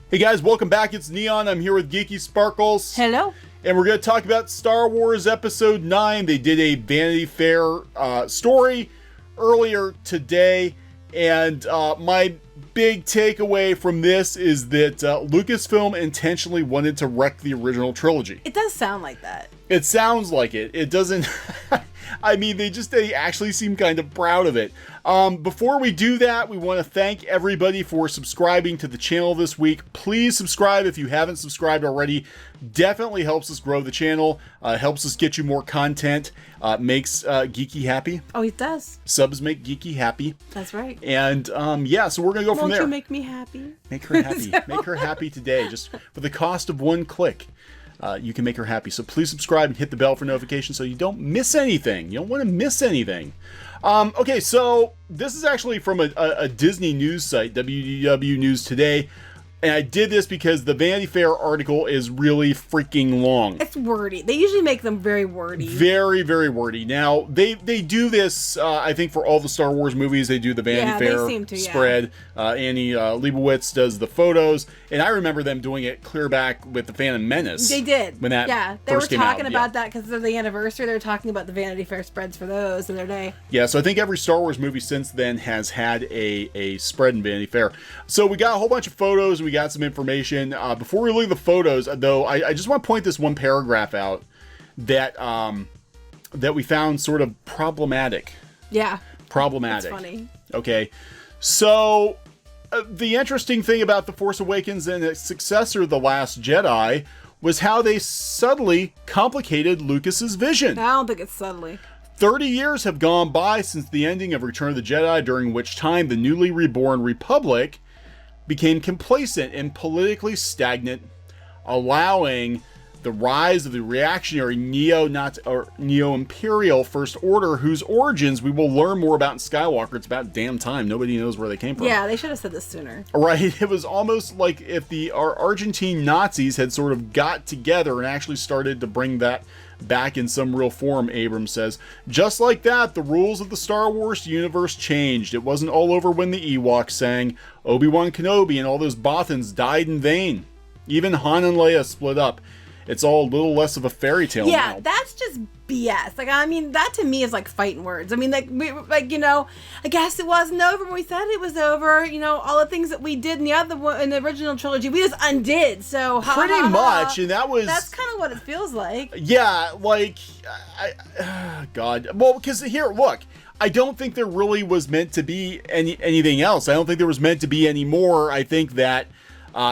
Hey guys, welcome back. It's Neon. I'm here with Geeky Sparkles. Hello. And we're going to talk about Star Wars Episode 9. They did a Vanity Fair story earlier today. And my big takeaway from this is that Lucasfilm intentionally wanted to wreck the original trilogy. It does sound like that. It sounds like it. It doesn't... I mean, they actually seem kind of proud of it. Before we do that, we want to thank everybody for subscribing to the channel this week. Please subscribe if you haven't subscribed already. Definitely helps us grow the channel. Helps us get you more content. Makes Geeky happy. Oh, it does. Subs make Geeky happy. That's right. And yeah, so we're going to go from there. Won't you make me happy? Make her happy. Make her happy today. Just for the cost of one click. You can make her happy. So please subscribe and hit the bell for notifications so you don't miss anything. You don't want to miss anything. Okay, so this is actually from a Disney news site, WDW News Today. And I did this because the Vanity Fair article is really freaking long. It's wordy. They usually make them very wordy. Very, very wordy. Now, they do this, I think, for all the Star Wars movies. They do the Vanity Fair spread. Annie Leibovitz does the photos. And I remember them doing it clear back with the Phantom Menace. They did. When that they were first came out. talking about that because of the anniversary. They were talking about the Vanity Fair spreads for those in their day. Yeah, so I think every Star Wars movie since then has had a spread in Vanity Fair. So we got a whole bunch of photos. We got some information. Before we look at the photos, though, I just want to point this one paragraph out that that we found sort of problematic. Yeah. Problematic. That's funny. Okay. So the interesting thing about The Force Awakens and its successor, The Last Jedi, was how they subtly complicated Lucas's vision. I don't think it's subtly. 30 years have gone by since the ending of Return of the Jedi, during which time the newly reborn Republic became complacent and politically stagnant, allowing the rise of the reactionary neo-imperial First Order, whose origins we will learn more about in Skywalker. It's about damn time. Nobody knows where they came from. Yeah, they should have said this sooner. Right. It was almost like if our Argentine Nazis had sort of got together and actually started to bring that back in some real form, Abrams says. Just like that, the rules of the Star Wars universe changed. It wasn't all over when the Ewoks sang. Obi-Wan Kenobi and all those Bothans died in vain. Even Han and Leia split up. It's all a little less of a fairy tale now. Yeah, that's just BS. Like, I mean, that to me is like fighting words. I mean, you know, I guess it wasn't over when we said it was over. You know, all the things that we did in the original trilogy, we just undid. So pretty much, and that's kind of what it feels like. Yeah, like, God. Well, because here, look, I don't think there really was meant to be anything else. I don't think there was meant to be any more. I think that,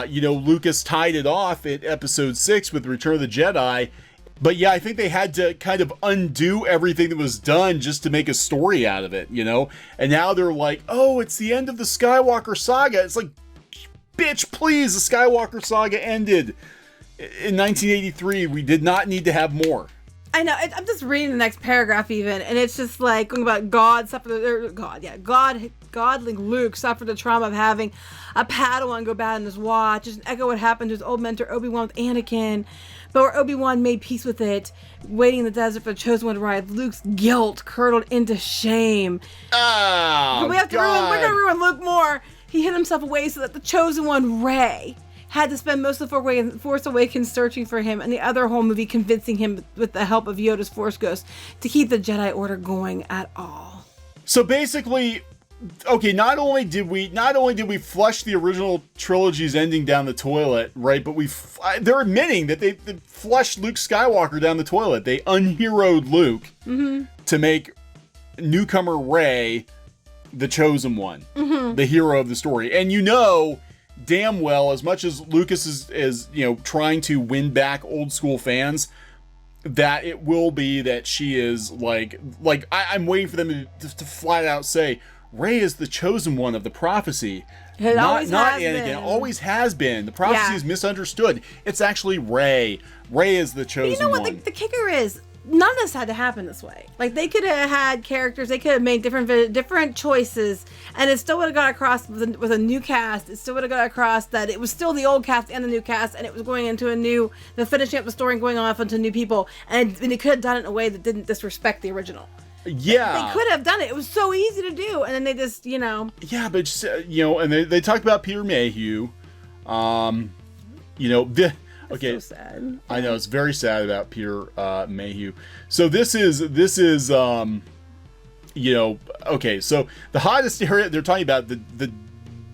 you know, Lucas tied it off at Episode 6 with Return of the Jedi. But yeah, I think they had to kind of undo everything that was done just to make a story out of it, you know? And now they're like, oh, it's the end of the Skywalker saga. It's like, bitch, please, the Skywalker saga ended in 1983. We did not need to have more. I know. I'm just reading the next paragraph even, and it's just like going about godling Luke suffered the trauma of having a Padawan go bad on his watch. Just echo what happened to his old mentor Obi-Wan with Anakin. But where Obi-Wan made peace with it, waiting in the desert for the chosen one to arrive, Luke's guilt curdled into shame. Oh, but we're gonna ruin Luke more. He hid himself away so that the chosen one, Rey, had to spend most of the Force Awakens searching for him, and the other whole movie convincing him with the help of Yoda's Force Ghost to keep the Jedi Order going at all. So basically, okay, not only did we flush the original trilogy's ending down the toilet, right? But they're admitting that they flushed Luke Skywalker down the toilet. They unheroed Luke to make newcomer Rey the chosen one, the hero of the story. And you know damn well, as much as Lucas is you know, trying to win back old school fans, that it will be that she is like I'm waiting for them to flat out say Rey is the chosen one of the prophecy. Not Anakin. Always has been. The prophecy is misunderstood. It's actually Rey. Rey is the chosen one. You know what? The kicker is, none of this had to happen this way. Like, they could have had characters, they could have made different choices, and it still would have got across with a new cast. It still would have got across that it was still the old cast and the new cast, and it was going into finishing up the story and going off into new people. And they could have done it in a way that didn't disrespect the original. Yeah. They could have done it. It was so easy to do. And then they just, you know. Yeah, but, just, you know, and they talked about Peter Mayhew. You know, okay. So sad. I know, it's very sad about Peter Mayhew. So this is you know, okay, so the hottest area, they're talking about the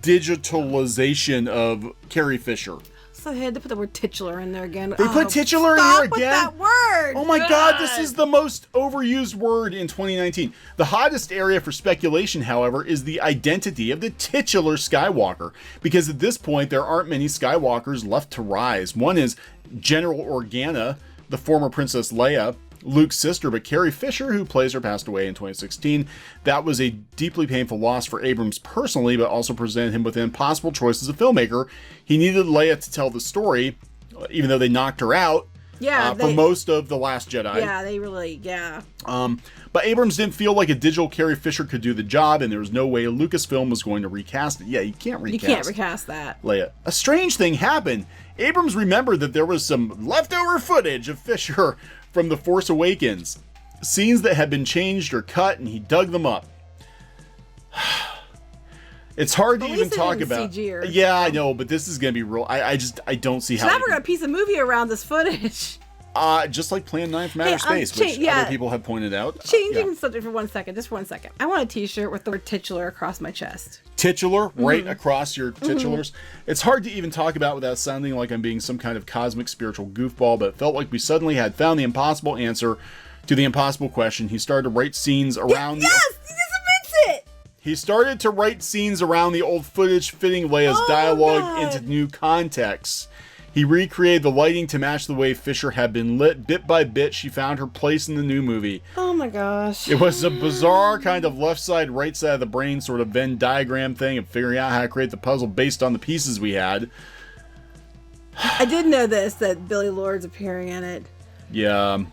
digitalization of Carrie Fisher. So they had to put the word titular in there again. They put titular in there again? With that word. Oh my God, this is the most overused word in 2019. The hottest area for speculation, however, is the identity of the titular Skywalker. Because at this point, there aren't many Skywalkers left to rise. One is General Organa, the former Princess Leia, Luke's sister, but Carrie Fisher, who plays her, passed away in 2016. That was a deeply painful loss for Abrams personally, but also presented him with an impossible choice as a filmmaker. He needed Leia to tell the story, even though they knocked her out for most of The Last Jedi. Yeah, they really, yeah. But Abrams didn't feel like a digital Carrie Fisher could do the job, and there was no way Lucasfilm was going to recast it. Yeah, you can't recast that. Leia. A strange thing happened. Abrams remembered that there was some leftover footage of Fisher from The Force Awakens. Scenes that had been changed or cut, and he dug them up. It's hard to even talk about. Yeah, I know, but this is going to be real. I don't see how. So now we're going to piece a movie around this footage. Just like Plan 9 from Outer Space, which other people have pointed out. Changing subject for 1 second, just 1 second. I want a t-shirt with the word titular across my chest. Titular, right across your titulars. It's hard to even talk about without sounding like I'm being some kind of cosmic spiritual goofball, but it felt like we suddenly had found the impossible answer to the impossible question. He started to write scenes around Yes! He just admits it! He started to write scenes around the old footage, fitting Leia's dialogue into new contexts. He recreated the lighting to match the way Fisher had been lit. Bit by bit, she found her place in the new movie. Oh my gosh. It was a bizarre kind of left side, right side of the brain sort of Venn diagram thing of figuring out how to create the puzzle based on the pieces we had. I did know this, that Billie Lourd's appearing in it. Yeah.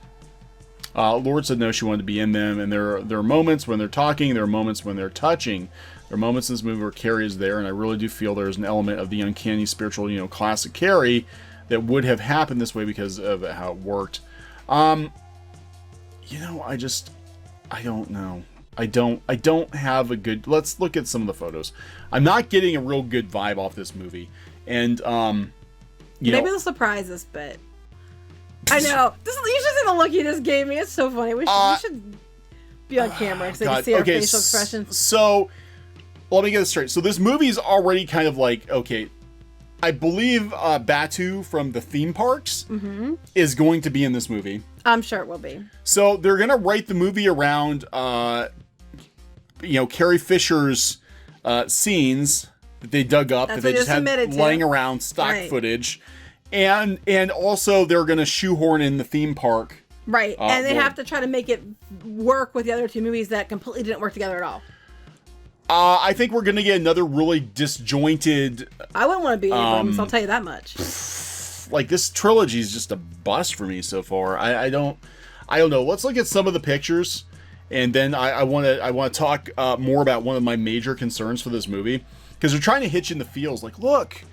Lord said no, she wanted to be in them, and there are moments when they're talking, there are moments when they're touching. There are moments in this movie where Carrie is there, and I really do feel there's an element of the uncanny spiritual, classic Carrie that would have happened this way because of how it worked. I don't know. I don't have a good. Let's look at some of the photos. I'm not getting a real good vibe off this movie, and maybe they'll surprise us, but I know you should see the look you just gave me. It's so funny. We should be on camera so you can see our facial expressions. So. Let me get this straight. So this movie is already kind of like, okay, I believe Batu from the theme parks is going to be in this movie. I'm sure it will be. So they're going to write the movie around, Carrie Fisher's scenes that they dug up, that they just had laying around stock footage. And also they're going to shoehorn in the theme park. Right. And they have to try to make it work with the other two movies that completely didn't work together at all. I think we're going to get another really disjointed... I wouldn't want to be Abrams, I'll tell you that much. Like, this trilogy is just a bust for me so far. I don't know. Let's look at some of the pictures, and then I want to talk more about one of my major concerns for this movie. Because they're trying to hitch in the feels. Like, look,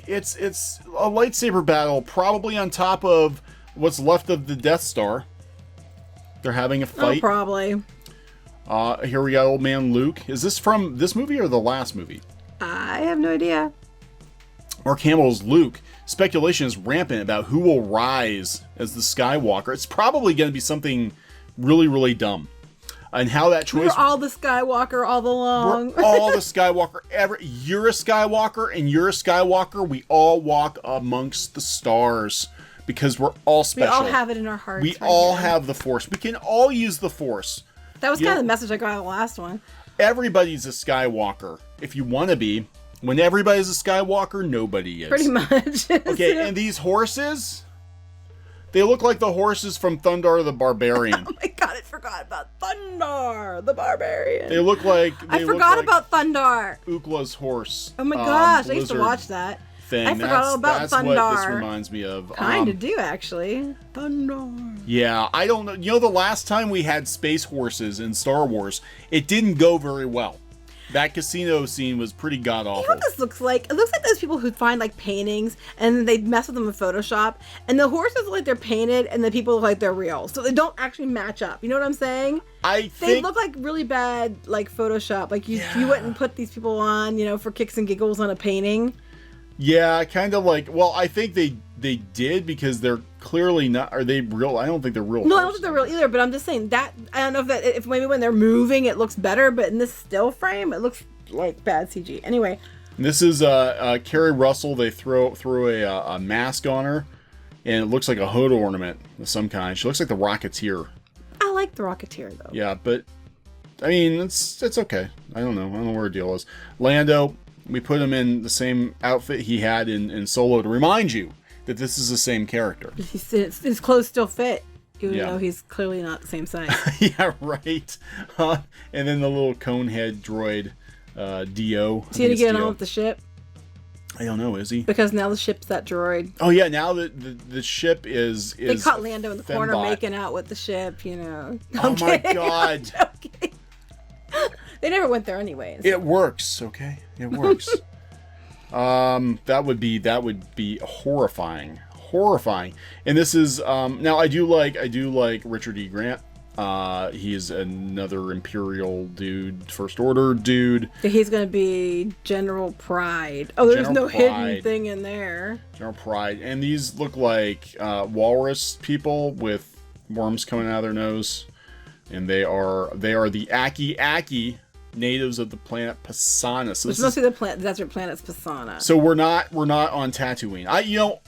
it's a lightsaber battle, probably on top of what's left of the Death Star. They're having a fight. Oh, probably. Here we got old man Luke. Is this from this movie or the last movie? I have no idea. Mark Hamill's Luke. Speculation is rampant about who will rise as the Skywalker. It's probably going to be something really, really dumb. And how that choice... We're all the Skywalker all along. We're all the Skywalker. You're a Skywalker and you're a Skywalker. We all walk amongst the stars because we're all special. We all have it in our hearts. We all have the Force. We can all use the Force. That was kind of the message I got out of the last one. Everybody's a Skywalker. If you want to be. When everybody's a Skywalker, nobody is. Pretty much. Okay, and these horses, they look like the horses from Thundar the Barbarian. Oh my god, I forgot about Thundar the Barbarian. They look like... I forgot about Thundar. Ukla's horse. Oh my gosh, I used to watch that. Thing. I forgot all about Thundar. That's what this reminds me of. Kind of do, actually. Thundar. Yeah, I don't know. The last time we had space horses in Star Wars, it didn't go very well. That casino scene was pretty god-awful. You know what this looks like? It looks like those people who find, like, paintings, and then they mess with them in Photoshop, and the horses look like they're painted, and the people look like they're real. So they don't actually match up. You know what I'm saying? They look like really bad, like, Photoshop. Like, you wouldn't put these people on, for kicks and giggles on a painting. Yeah, kind of like. Well, I think they did because they're clearly not. Are they real? I don't think they're real. No, I don't think they're real either. But I'm just saying that I don't know if maybe when they're moving it looks better, but in this still frame it looks like bad CG. Anyway, this is Carrie Russell. They throw a mask on her, and it looks like a hood ornament of some kind. She looks like the Rocketeer. I like the Rocketeer though. Yeah, but I mean it's okay. I don't know where her deal is. Lando. We put him in the same outfit he had in Solo to remind you that this is the same character. His clothes still fit, even though he's clearly not the same size. Yeah, right. And then the little cone head droid, Dio. Is he gonna get on with the ship? I don't know. Is he? Because now the ship's that droid. Oh yeah, now the ship is. They caught Lando in the corner Fembot. making out with the ship. Oh my god. Okay. They never went there anyways. It works, okay? It works. That would be horrifying. Horrifying. And this is now I do like Richard E. Grant. He's another Imperial dude, First Order dude. He's gonna be General Pride. Oh, there's no hidden thing in there. General Pride. And these look like walrus people with worms coming out of their nose. And they are the Aki natives of the planet Pisana. So it's mostly the desert planet's Pisana. So we're not on Tatooine.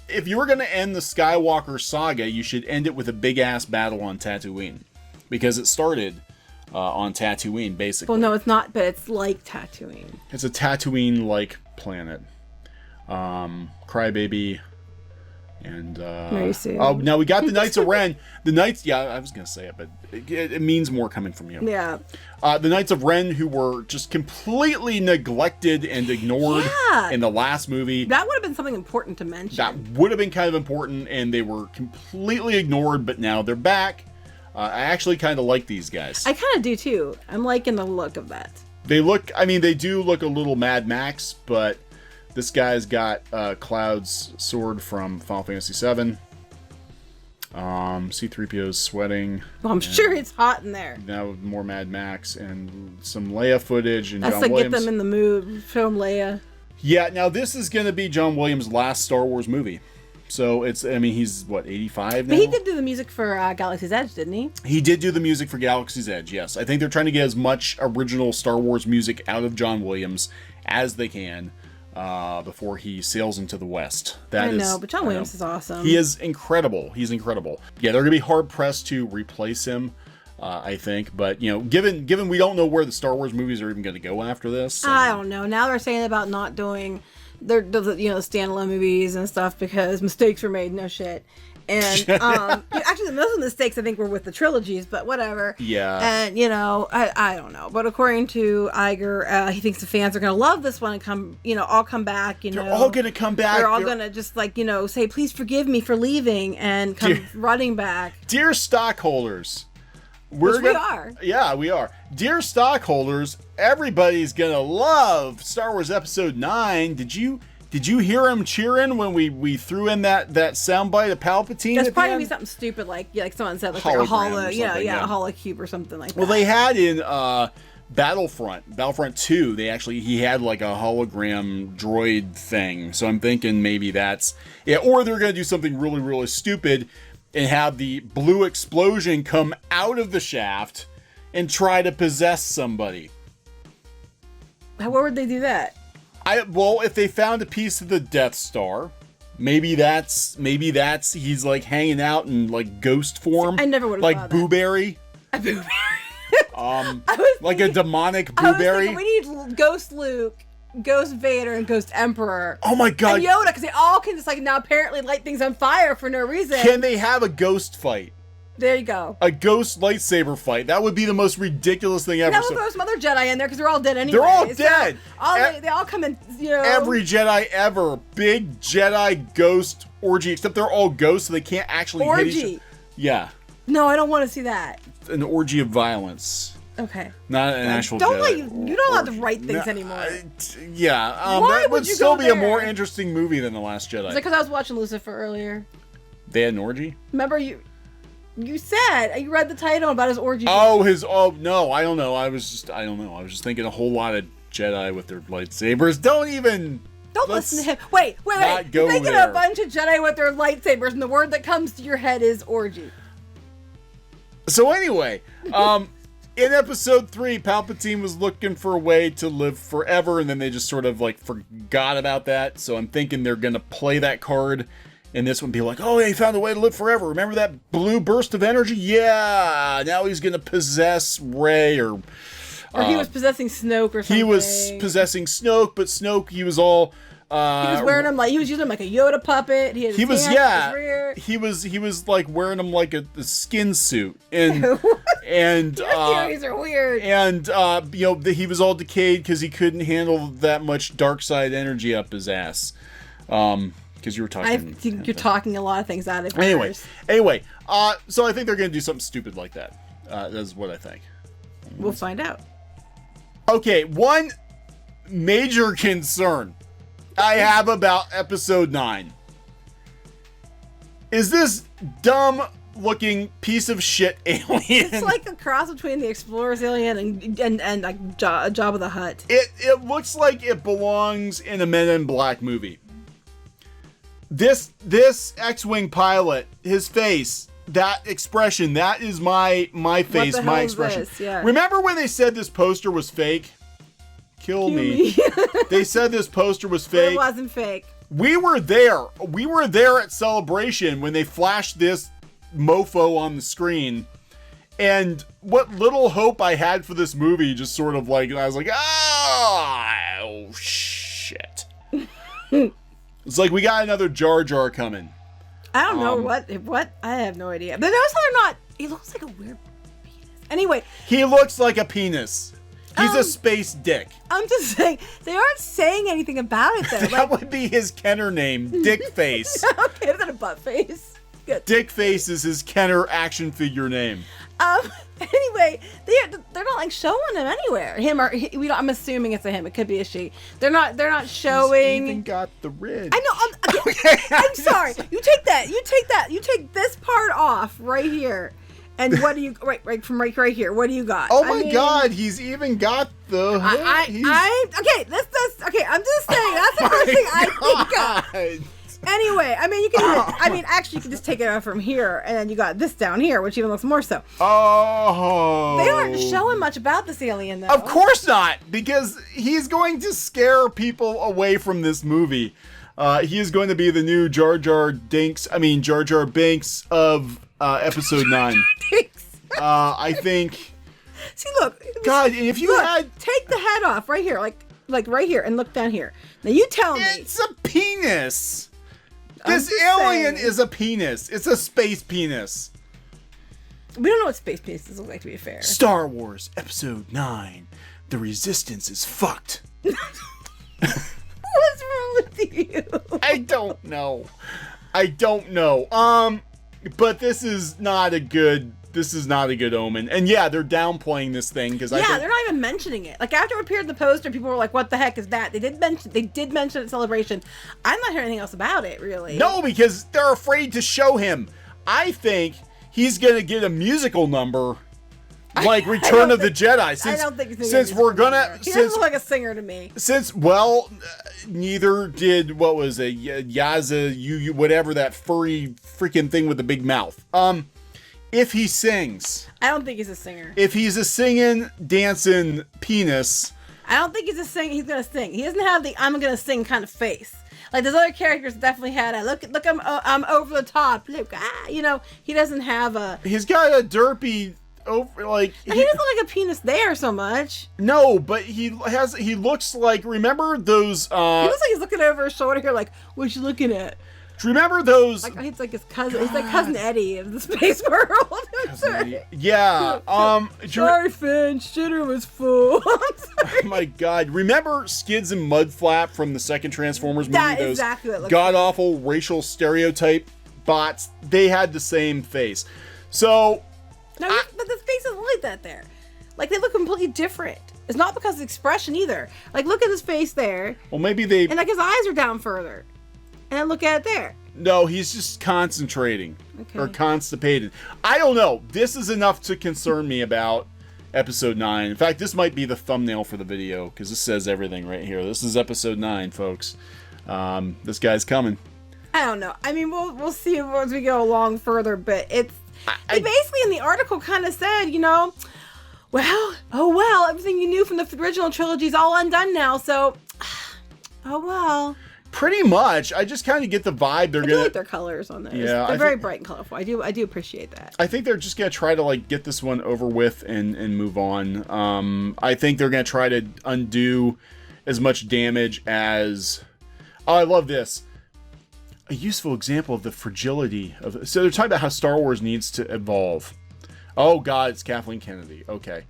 If you were going to end the Skywalker saga, you should end it with a big ass battle on Tatooine, because it started on Tatooine basically. Well, no, it's not, but it's like Tatooine. It's a Tatooine-like planet. Crybaby. And now we got the Knights of Ren. The Knights, yeah, I was gonna say it, but it means more coming from you. Yeah. The Knights of Ren, who were just completely neglected and ignored in the last movie. That would have been something important to mention. That would have been kind of important, and they were completely ignored. But now they're back. I actually kind of like these guys. I kind of do too. I'm liking the look of that. They do look a little Mad Max, but. This guy's got Cloud's sword from Final Fantasy VII. C-3PO's sweating. Well, I'm sure it's hot in there. Now more Mad Max and some Leia footage and That's John to Williams. Get them in the mood. Film Leia. Yeah, now this is going to be John Williams' last Star Wars movie. So he's what, 85 now? But he did do the music for Galaxy's Edge, didn't he? He did do the music for Galaxy's Edge, yes. I think they're trying to get as much original Star Wars music out of John Williams as they can. Before he sails into the West. I know, but John Williams is awesome. He is incredible. He's incredible. Yeah, they're going to be hard pressed to replace him, I think. But, given we don't know where the Star Wars movies are even going to go after this. I don't know. Now they're saying about not doing the standalone movies and stuff because mistakes were made. No shit. And actually, most of the mistakes I think were with the trilogies, but whatever. Yeah. And I don't know. But according to Iger, he thinks the fans are gonna love this one and all come back. They're all gonna come back. They're all gonna just say, "Please forgive me for leaving," and come running back. Dear stockholders, we are. Yeah, we are. Dear stockholders, everybody's gonna love Star Wars Episode 9. Did you hear him cheering when we threw in that soundbite of Palpatine? That's probably gonna be something stupid like someone said, like a holo, a holocube or something like that. Well, they had in Battlefront 2, he had like a hologram droid thing. So I'm thinking maybe that's or they're gonna do something really, really stupid and have the blue explosion come out of the shaft and try to possess somebody. Where would they do that? If they found a piece of the Death Star, maybe that's he's like hanging out in like ghost form. I never would have thought Boo Berry. A Boo Berry. Like a demonic Boo Berry. We need Ghost Luke, Ghost Vader, and Ghost Emperor. Oh my god. And Yoda, because they all can just now apparently light things on fire for no reason. Can they have a ghost fight? There you go. A ghost lightsaber fight. That would be the most ridiculous thing ever. Now we'll throw some other Jedi in there because they're all dead anyway. They're all dead. They all come in, Every Jedi ever. Big Jedi ghost orgy. Except they're all ghosts, so they can't actually hit each other. Yeah. No, I don't want to see that. An orgy of violence. Okay. Not an actual don't Jedi. Let you don't have to write things anymore. That would still be a more interesting movie than The Last Jedi. Is it because I was watching Lucifer earlier? They had an orgy? Remember you said you read the title about his orgy. No, I don't know. I was just thinking a whole lot of Jedi with their lightsabers. Don't even Don't listen to him. Wait. You're thinking a bunch of Jedi with their lightsabers, and the word that comes to your head is orgy. So anyway, in episode 3, Palpatine was looking for a way to live forever, and then they just sort of like forgot about that. So I'm thinking they're gonna play that card in this one, be like, oh, he found a way to live forever. Remember that blue burst of energy? Yeah, now he's gonna possess Rey, or he was possessing Snoke or something. He was possessing Snoke, but Snoke, he was all. He was wearing him like he was using him like a Yoda puppet. He had his he was like wearing him like a skin suit, and and your theories are weird. And he was all decayed because he couldn't handle that much dark side energy up his ass. Because you were talking. I think you're talking a lot of things out of your Anyway, so I think they're gonna do something stupid like that. That's what I think. We'll find out. Okay, one major concern I have about episode 9 is this dumb looking piece of shit alien. It's like a cross between the Explorer's alien and like Jabba the Hutt. It looks like it belongs in a Men in Black movie. This X-Wing pilot, his face, that expression, that is my face, my expression. Yeah. Remember when they said this poster was fake? Kill me. They said this poster was fake. But it wasn't fake. We were there. We were there at Celebration when they flashed this mofo on the screen. And what little hope I had for this movie just sort of like, I was like, oh shit. It's like we got another Jar Jar coming. I don't know what. I have no idea. But notice how they're not. He looks like a weird penis. Anyway. He looks like a penis. He's a space dick. I'm just saying, they aren't saying anything about it though. That would be his Kenner name, Dick Face. Okay, is that a butt face? Good. Dick Face is his Kenner action figure name. Anyway, they're not like showing him anywhere. Him or I'm assuming it's a him. It could be a she. They're not showing. He's even got the ridge. I know. I'm sorry. You take that. You take this part off right here. And what do you right here? What do you got? Oh my God! He's even got the hood. Okay. I'm just saying that's the first thing I think of. Anyway, I mean, you can just take it out from here, and then you got this down here, which even looks more so. Oh. They aren't showing much about this alien, though. Of course not, because he's going to scare people away from this movie. He is going to be the new Jar Jar Binks of episode 9. I think. See, look. God, and if you take the head off right here, like right here, and look down here. Now you tell me. It's a penis. This alien is a penis. It's a space penis. We don't know what space penises look like, to be fair. Star Wars Episode 9. The Resistance is fucked. What's wrong with you? I don't know. But this is not a good omen. And yeah, they're downplaying this thing because they're not even mentioning it. Like after it appeared in the poster, people were like, "What the heck is that?" They did mention it at Celebration. I'm not hearing anything else about it, really. No, because they're afraid to show him. I think he's gonna get a musical number, like Return of the Jedi. I don't think he's since we're gonna. He doesn't look like a singer to me. Neither did what was it, Yaza, you whatever that furry freaking thing with the big mouth. If he sings. I don't think he's a singer. If he's a singing, dancing penis. I don't think he's gonna sing. He doesn't have the I'm gonna sing kind of face. Like those other characters definitely had a look, I'm over the top. Look, he doesn't have a. He's got a derpy over like. He doesn't look like a penis there so much. No, but he looks like, remember those. He looks like he's looking over his shoulder here like, what you looking at? Do you remember those? Like, he's like his cousin. He's like Cousin Eddie of the space world. Yeah. Sorry, Finn. Shitter was full. I'm sorry. Oh my God. Remember Skids and Mudflap from the second Transformers movie? That exactly what it looks god awful racial stereotype bots. They had the same face. So. No, but the face isn't like that there. Like they look completely different. It's not because of the expression either. Like look at his face there. Well, maybe they. And like his eyes are down further. And then look at it there. No, he's just concentrating or constipated. I don't know. This is enough to concern me about episode 9. In fact, this might be the thumbnail for the video because this says everything right here. This is episode 9, folks. This guy's coming. I don't know. I mean, we'll see as we go along further, but it basically in the article kind of said, you know, well, oh well, everything you knew from the original trilogy is all undone now, so, oh well. Pretty much. I just kind of get the vibe they're I do like their colors on this. Yeah, they're very bright and colorful. I do appreciate that. I think they're just gonna try to like get this one over with and move on. I think they're gonna try to undo as much damage as. Oh, I love this. A useful example of the fragility of. So they're talking about how Star Wars needs to evolve. Oh God, it's Kathleen Kennedy. Okay.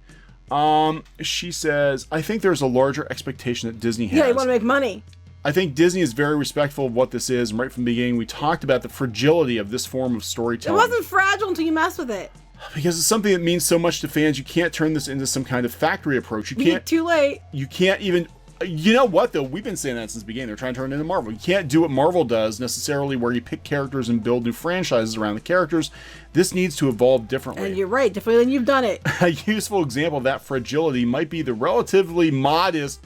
She says, I think there's a larger expectation that Disney has. Yeah, you want to make money. I think Disney is very respectful of what this is, and right from the beginning we talked about the fragility of this form of storytelling. It wasn't fragile until you mess with it. Because it's something that means so much to fans, you can't turn this into some kind of factory approach. You can't. Too late. You can't even. You know what though? We've been saying that since the beginning. They're trying to turn it into Marvel. You can't do what Marvel does necessarily, where you pick characters and build new franchises around the characters. This needs to evolve differently. And you're right, differently than you've done it. A useful example of that fragility might be the relatively modest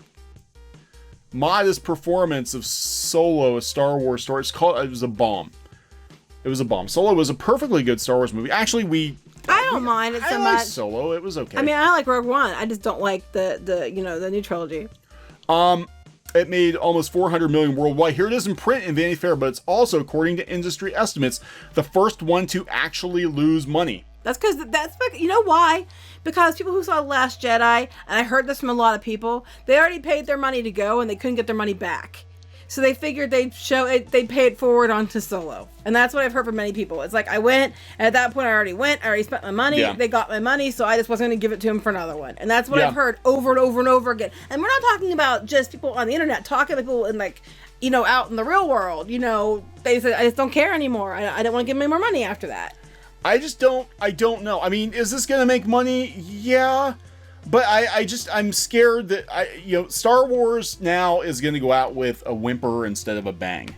performance of Solo, a Star Wars story. It was a bomb. It was a bomb. Solo was a perfectly good Star Wars movie. Actually, I don't mind it so much. much. Solo, it was okay. I mean, I like Rogue One. I just don't like the new trilogy. It made almost 400 million worldwide. Here it is in print in Vanity Fair, but it's also, according to industry estimates, the first one to actually lose money. That's because you know why? Because people who saw The Last Jedi, and I heard this from a lot of people, they already paid their money to go and they couldn't get their money back. So they figured they'd pay it forward onto Solo. And that's what I've heard from many people. It's like, I went, and at that point I already spent my money, yeah. They got my money, so I just wasn't going to give it to them for another one. And that's what I've heard over and over and over again. And we're not talking about just people on the internet, talking to people in out in the real world. They said, I just don't care anymore. I don't want to give them any more money after that. I don't know. I mean, is this going to make money? Yeah. But I'm scared that Star Wars now is going to go out with a whimper instead of a bang.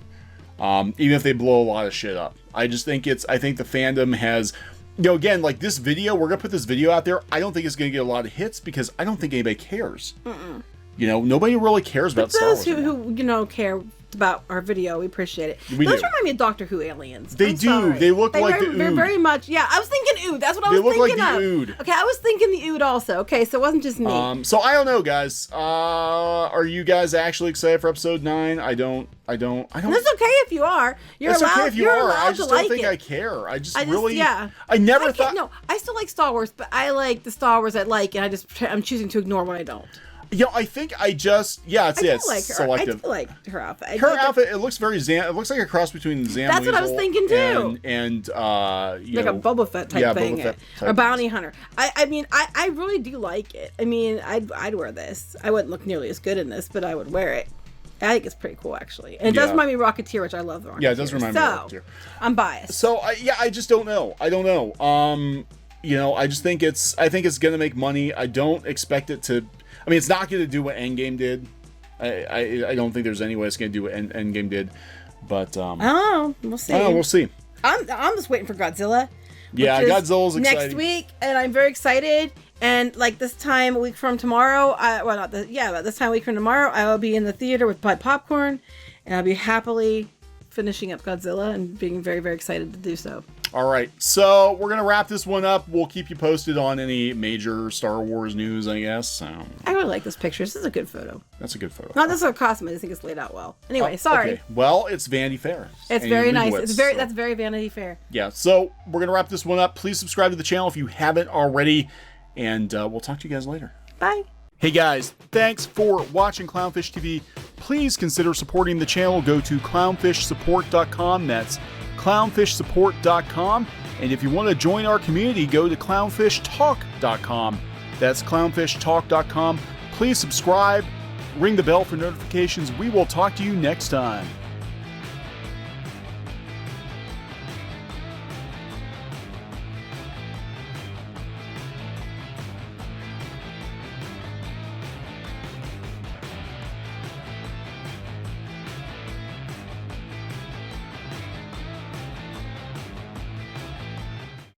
Even if they blow a lot of shit up. I think the fandom has, again, like this video, we're going to put this video out there. I don't think it's going to get a lot of hits because I don't think anybody cares. Mm-mm. Nobody really cares about Star Wars. Those who care about our video, we appreciate it. Those remind me of Doctor Who aliens. They do. Sorry. They look like the Ood. They're very much. Yeah, I was thinking Ood. That's what I was thinking of. They look like the Ood. Okay, I was thinking the Ood also. Okay, so it wasn't just me. So I don't know, guys. Are you guys actually excited for episode 9? I don't. It's okay if you are. It's okay if you are. I just don't think I care. I never thought. No, I still like Star Wars, but I like the Star Wars I like, and I'm choosing to ignore what I don't. I think it's selective. I like her outfit. Her outfit, it looks very it looks like a cross between Zam That's what I was thinking too. And like a Boba Fett type thing. Boba Fett type or bounty hunter. I mean, I really do like it. I mean, I'd wear this. I wouldn't look nearly as good in this, but I would wear it. I think it's pretty cool, actually. And it does remind me of Rocketeer, which I love the Rocketeer. Yeah, it does remind me of Rocketeer. I'm biased. So, I just don't know. I don't know. I just think it's going to make money. I don't expect it to... I mean, it's not going to do what Endgame did. I don't think there's any way it's going to do what Endgame did. But, oh, we'll see. We'll see. I'm just waiting for Godzilla. Yeah, Godzilla's exciting. Next week, and I'm very excited. And like this time a week from tomorrow, this time a week from tomorrow, I will be in the theater with my popcorn, and I'll be happily finishing up Godzilla and being very, very excited to do so. All right, so we're going to wrap this one up. We'll keep you posted on any major Star Wars news, I guess. I really like this picture. This is a good photo. That's a good photo. Not this is a costume. I just think it's laid out well. Anyway, sorry. Okay. Well, it's Vanity Fair. It's very nice. That's very Vanity Fair. Yeah, so we're going to wrap this one up. Please subscribe to the channel if you haven't already, and we'll talk to you guys later. Bye. Hey guys, thanks for watching Clownfish TV. Please consider supporting the channel. Go to clownfishsupport.com. That's clownfishsupport.com. And if you want to join our community, go to clownfishtalk.com. That's clownfishtalk.com. Please subscribe, ring the bell for notifications. We will talk to you next time.